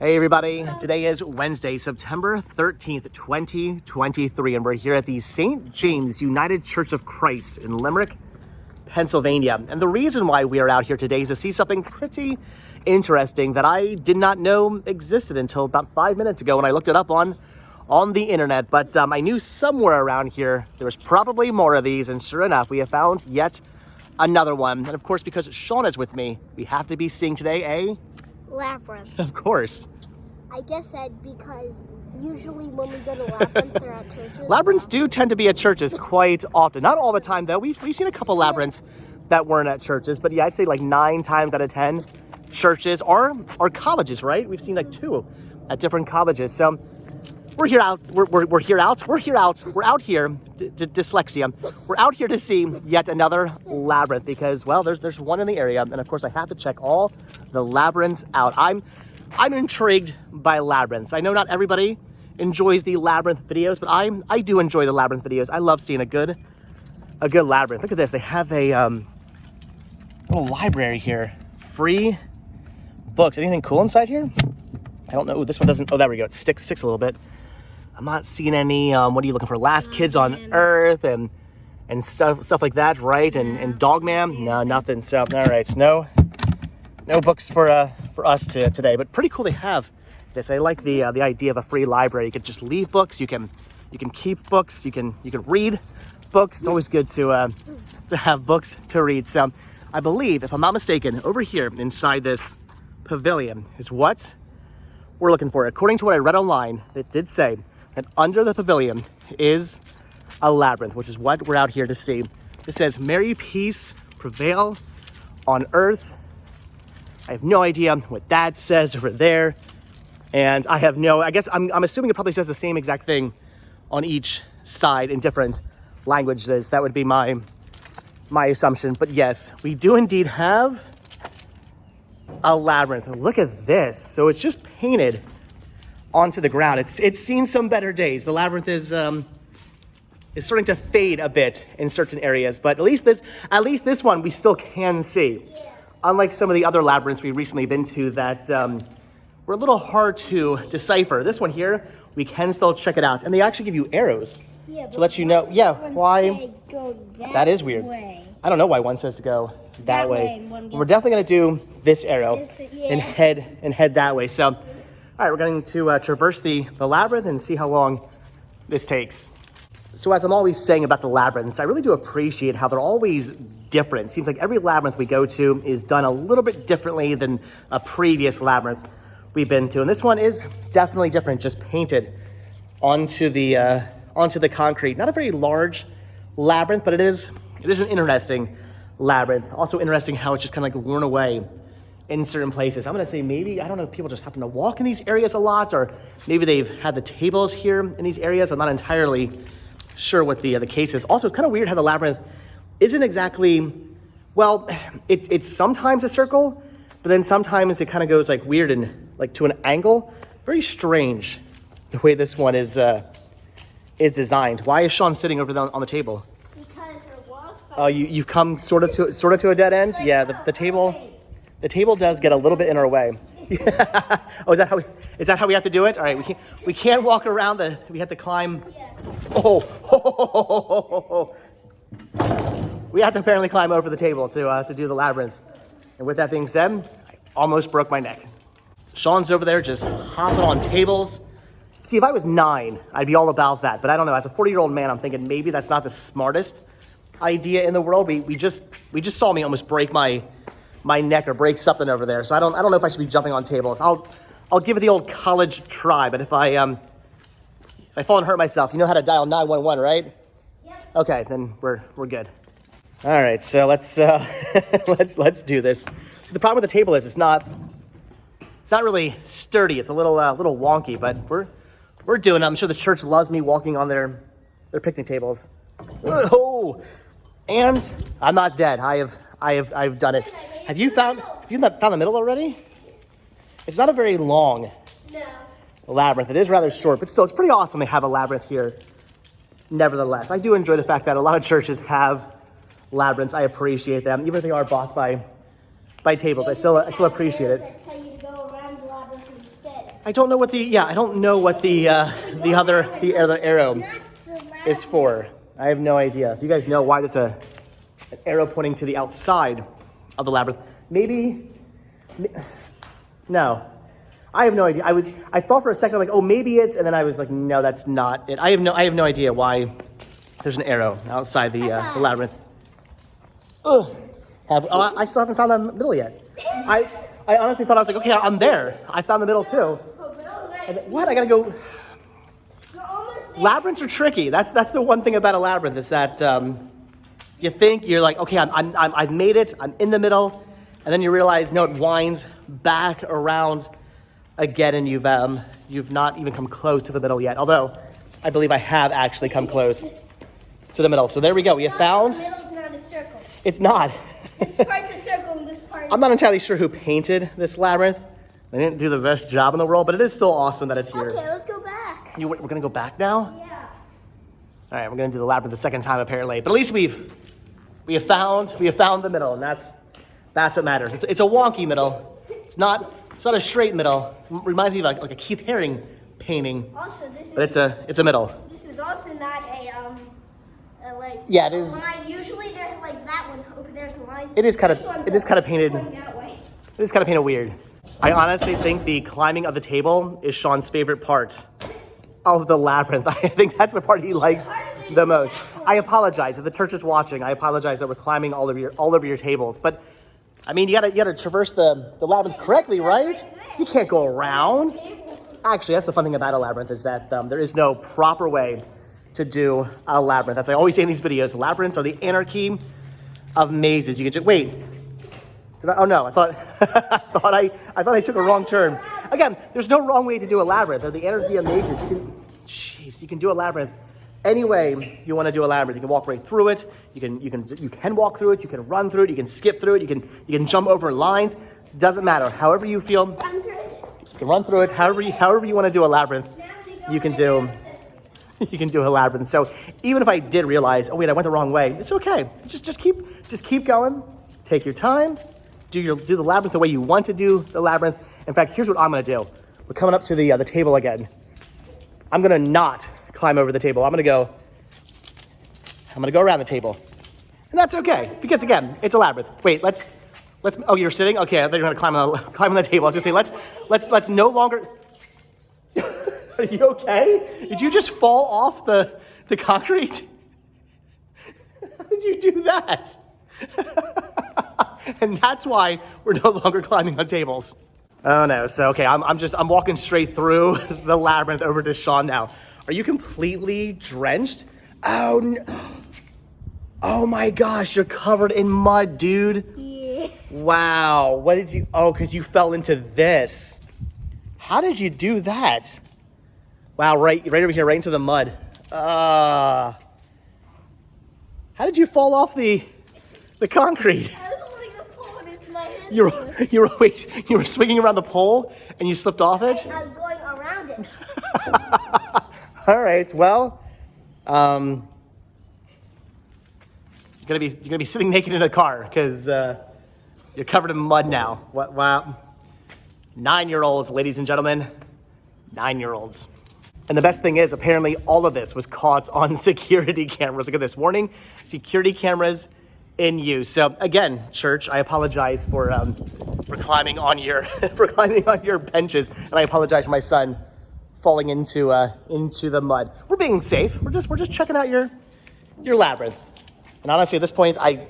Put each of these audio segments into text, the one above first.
Hey everybody, today is Wednesday, September 13th, 2023, and we're here at the St. James United Church of Christ in Limerick, Pennsylvania. And the reason why we are out here today is to see something pretty interesting that I did not know existed until about 5 minutes ago when I looked it up on the internet. But I knew somewhere around here there was probably more of these, and sure enough, we have found yet another one. And of course, because Sean is with me, we have to be seeing today a Labyrinth. Of course. I guess that because usually when we go to Labyrinth, they're at churches. Labyrinths do tend to be at churches quite often. Not all the time, though. We've seen a couple labyrinths that weren't at churches, but yeah, I'd say like 9 times out of 10 churches or colleges, right? We've seen like 2 at different colleges. So we're out here. Dyslexia. We're out here to see yet another labyrinth because, well, there's one in the area, and of course I have to check all the labyrinths out. I'm intrigued by labyrinths. I know not everybody enjoys the labyrinth videos, but I do enjoy the labyrinth videos. I love seeing a good labyrinth. Look at this. They have a little library here. Free books. Anything cool inside here? I don't know. Ooh, this one doesn't. Oh, there we go. It sticks a little bit. I'm not seeing any. What are you looking for? Last Kids on Earth and stuff like that, right? And Dogman. No, nothing. So all right. No books for us today, but pretty cool they have this. I like the idea of a free library. You could just leave books, you can keep books, you can read books. It's always good to have books to read. So I believe, if I'm not mistaken, over here inside this pavilion is what we're looking for. According to what I read online, it did say that under the pavilion is a labyrinth, which is what we're out here to see. It says, "Merry peace prevail on earth." I have no idea what that says over there. And I guess I'm assuming it probably says the same exact thing on each side in different languages. That would be my assumption. But yes, we do indeed have a labyrinth. Look at this. So it's just painted onto the ground. It's seen some better days. The labyrinth is starting to fade a bit in certain areas, but at least this one we still can see. Unlike some of the other labyrinths we've recently been to that were a little hard to decipher. This one here, we can still check it out. And they actually give you arrows to let you know. Yeah, why? That is weird. I don't know why one says to go that way. We're definitely going to do this arrow and head that way. So, all right, we're going to traverse the labyrinth and see how long this takes. So as I'm always saying about the labyrinths, I really do appreciate how they're always different. It seems like every labyrinth we go to is done a little bit differently than a previous labyrinth we've been to. And this one is definitely different, just painted onto the concrete. Not a very large labyrinth, but it is an interesting labyrinth. Also interesting how it's just kind of like worn away in certain places. I'm going to say maybe, I don't know if people just happen to walk in these areas a lot, or maybe they've had the tables here in these areas. I'm not entirely sure what the case is. Also, it's kind of weird how the labyrinth isn't exactly, well, it's sometimes a circle, but then sometimes it kind of goes like weird and like to an angle. Very strange the way this one is designed. Why is Sean sitting over there on the table? Because her walk. Oh, you've come sort of to a dead end. Yeah, the table does get a little bit in our way. Oh, is that how we have to do it? All right, we can't walk around we have to climb. Oh. We have to apparently climb over the table to do the labyrinth. And with that being said, I almost broke my neck. Sean's over there just hopping on tables. See, if I was 9, I'd be all about that. But I don't know. As a 40-year-old man, I'm thinking maybe that's not the smartest idea in the world. We just saw me almost break my neck or break something over there. So I don't know if I should be jumping on tables. I'll give it the old college try. But if I fall and hurt myself, you know how to dial 911, right? Yep. Okay, then we're good. All right, so let's let's do this. So the problem with the table is it's not really sturdy. It's a little wonky, but we're doing it. I'm sure the church loves me walking on their picnic tables. Oh, and I'm not dead. I've done it. Have you found the middle already? It's not a very long labyrinth. It is rather short, but still, it's pretty awesome they have a labyrinth here. Nevertheless, I do enjoy the fact that a lot of churches have labyrinths. I appreciate them, even if they are bought by tables. I still appreciate it. That tell you to go around the labyrinth instead. I don't know what the other arrow is for. I have no idea. If you guys know why there's an arrow pointing to the outside of the labyrinth, no, I have no idea. I thought for a second like, oh, maybe it's, and then I was like, no, that's not it. I have no idea why there's an arrow outside the labyrinth. Ugh. I still haven't found the middle yet. I honestly thought I was like, okay, I'm there. I found the middle too. And what? I gotta go. Labyrinths are tricky. That's the one thing about a labyrinth is that you think you're like, okay, I've made it. I'm in the middle, and then you realize no, it winds back around again, and you've not even come close to the middle yet. Although I believe I have actually come close to the middle. So there we go. We have found. The middle's not a circle. It's not. This part's a circle and this part. I'm not entirely sure who painted this labyrinth. They didn't do the best job in the world, but it is still awesome that it's here. Okay, let's go back. We're gonna go back now? Yeah. All right, we're gonna do the labyrinth the second time apparently, but at least we have found the middle, and that's what matters. It's a wonky middle. It's not a straight middle. It reminds me of like a Keith Haring painting. Also, but it's a middle. This is also not a like. Yeah, it is. Line. Usually there's like that one over there's a line. It is kind of painted. That way. It is kind of painted weird. I honestly think the climbing of the table is Sean's favorite part of the labyrinth. I think that's the part he likes the most. I apologize if the church is watching. I apologize that we're climbing all over your tables. But I mean, you gotta traverse the labyrinth correctly, right? You can't go around. Actually, that's the fun thing about a labyrinth is that there is no proper way to do a labyrinth. As I always say in these videos, labyrinths are the anarchy of mazes. You can just wait. Oh no! I thought I took a wrong turn. Again, there's no wrong way to do a labyrinth. They're the anarchy of mazes. You can do a labyrinth any way you want to do a labyrinth. You can walk right through it. You can walk through it. You can run through it. You can skip through it. You can jump over lines. Doesn't matter. However you feel, you can run through it. However you want to do a labyrinth, you can do a labyrinth. So even if I did realize, oh wait, I went the wrong way, it's okay. Just keep going. Take your time. Do the labyrinth the way you want to do the labyrinth. In fact, here's what I'm gonna do. We're coming up to the table again. I'm gonna not climb over the table. I'm gonna go around the table, and that's okay because again, it's a labyrinth. Wait, let's. Oh, you're sitting? Okay, I thought you were gonna climb on the table. I was gonna say let's no longer. Are you okay? Did you just fall off the concrete? How did you do that? And that's why we're no longer climbing on tables. Oh no, so okay, I'm walking straight through the labyrinth over to Sean now. Are you completely drenched? Oh no. Oh my gosh, you're covered in mud, dude. Yeah. Wow, what did you, because you fell into this. How did you do that? Wow, right over here, right into the mud. How did you fall off the concrete? You were swinging around the pole and you slipped off it? I was going around it. All right, well, you're gonna be sitting naked in a car because you're covered in mud now. What? Wow. 9-year-olds, ladies and gentlemen, 9-year-olds. And the best thing is, apparently, all of this was caught on security cameras. Look at this warning: security cameras in use. So again, church, I apologize for climbing on your benches, and I apologize for my son falling into the mud. We're being safe. We're just checking out your labyrinth. And honestly, at this point, I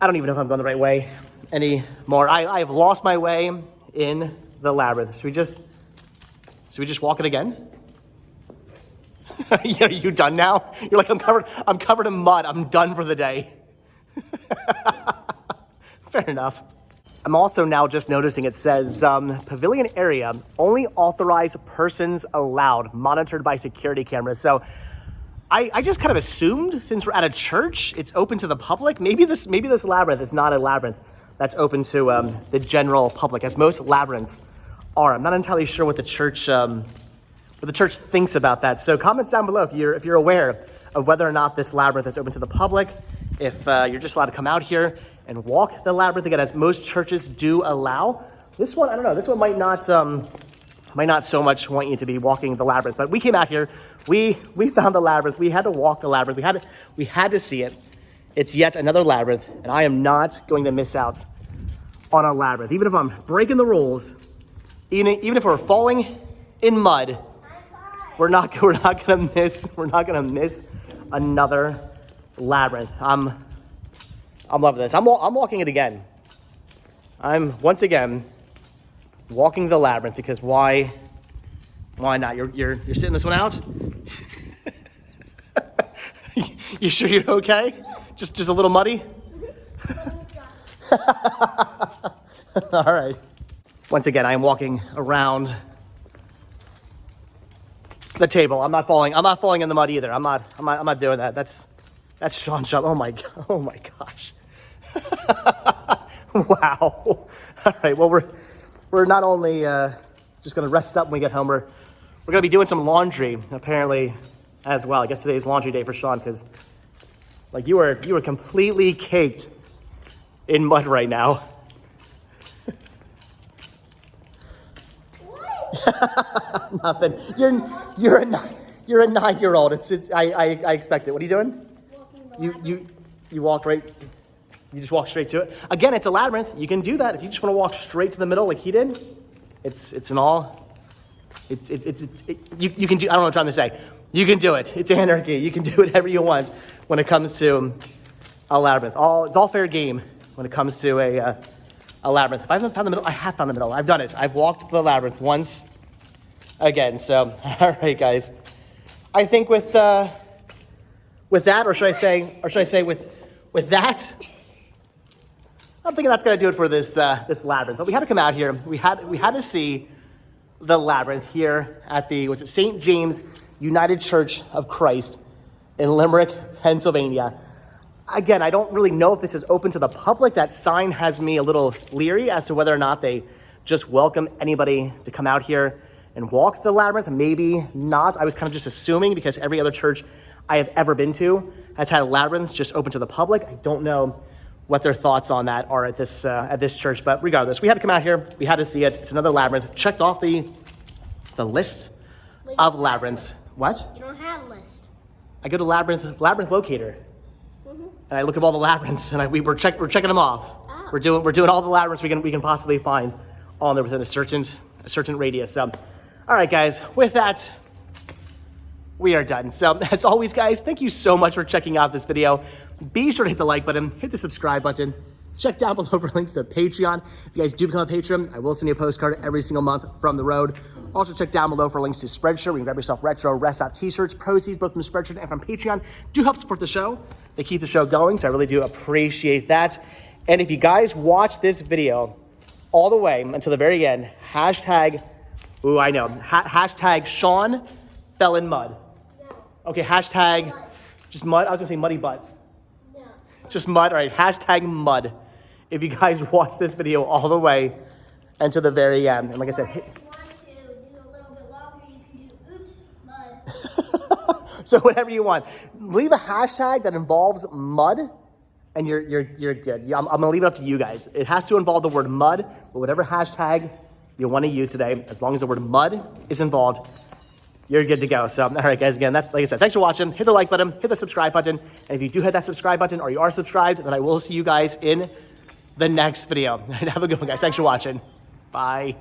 don't even know if I'm going the right way anymore. I have lost my way in the labyrinth. Should we just walk it again? Are you done now? You're like, I'm covered in mud. I'm done for the day. Fair enough. I'm also now just noticing it says pavilion area, only authorized persons allowed, monitored by security cameras. So I just kind of assumed since we're at a church, it's open to the public. Maybe this labyrinth is not a labyrinth that's open to the general public, as most labyrinths are. I'm not entirely sure what the church thinks about that. So comments down below if you're aware of whether or not this labyrinth is open to the public, if you're just allowed to come out here and walk the labyrinth again, as most churches do allow. This one, I don't know. This one might not might not so much want you to be walking the labyrinth, but we came out here, we found the labyrinth, we had to walk the labyrinth, we had to see it. It's yet another labyrinth, and I am not going to miss out on a labyrinth. Even if I'm breaking the rules, even if we're falling in mud, we're not gonna miss another labyrinth. I'm loving this. I'm walking it again. I'm once again walking the labyrinth because why not? You're sitting this one out? You sure you're okay? Just a little muddy? All right. Once again, I am walking around the table. I'm not falling in the mud either. I'm not doing that. That's Sean Shop. Oh my gosh. Wow. All right. Well, we're not only just gonna rest up when we get home. We're gonna be doing some laundry apparently as well. I guess today's laundry day for Sean because like you were completely caked in mud right now. Nothing. You're a 9-year-old. I expect it. What are you doing? You walk right. You just walk straight to it. Again, it's a labyrinth. You can do that if you just want to walk straight to the middle like he did. It's an all. You can do. I don't know what I'm trying to say. You can do it. It's anarchy. You can do whatever you want when it comes to a labyrinth. It's all fair game when it comes to a labyrinth. If I haven't found the middle, I have found the middle. I've done it. I've walked the labyrinth once again. So, all right, guys. I think with that, or should I say with that, I'm thinking that's gonna do it for this labyrinth. But we had to come out here. We had to see the labyrinth here at the St. James United Church of Christ in Limerick, Pennsylvania. Again, I don't really know if this is open to the public. That sign has me a little leery as to whether or not they just welcome anybody to come out here and walk the labyrinth. Maybe not. I was kind of just assuming because every other church I have ever been to has had labyrinths just open to the public. I don't know what their thoughts on that are at this church, but regardless, we had to come out here. We had to see it. It's another labyrinth. Checked off the list of labyrinths. What? You don't have a list. I go to labyrinth locator, and I look at all the labyrinths, and we're checking them off. Oh. We're doing all the labyrinths we can possibly find on there within a certain radius. So, all right, guys. With that, we are done. So, as always, guys, thank you so much for checking out this video. Be sure to hit the like button, hit the subscribe button. Check down below for links to Patreon. If you guys do become a patron, I will send you a postcard every single month from the road. Also check down below for links to Spreadshirt. We can grab yourself retro Rest Stop t-shirts. Proceeds both from Spreadshirt and from Patreon do help support the show. They keep the show going, so I really do appreciate that. And if you guys watch this video all the way until the very end, hashtag Sean fell in mud. No. Okay, hashtag just mud. I was gonna say muddy butts. No. Just mud. All right, hashtag mud. If you guys watch this video all the way until the very end, and like I said, so whatever you want, leave a hashtag that involves mud, and you're good. I'm gonna leave it up to you guys. It has to involve the word mud, but whatever hashtag you want to use today, as long as the word mud is involved, you're good to go. So, all right, guys, again, that's like I said, thanks for watching. Hit the like button, hit the subscribe button, and if you do hit that subscribe button or you are subscribed, then I will see you guys in the next video. Have a good one, guys. Thanks for watching. Bye.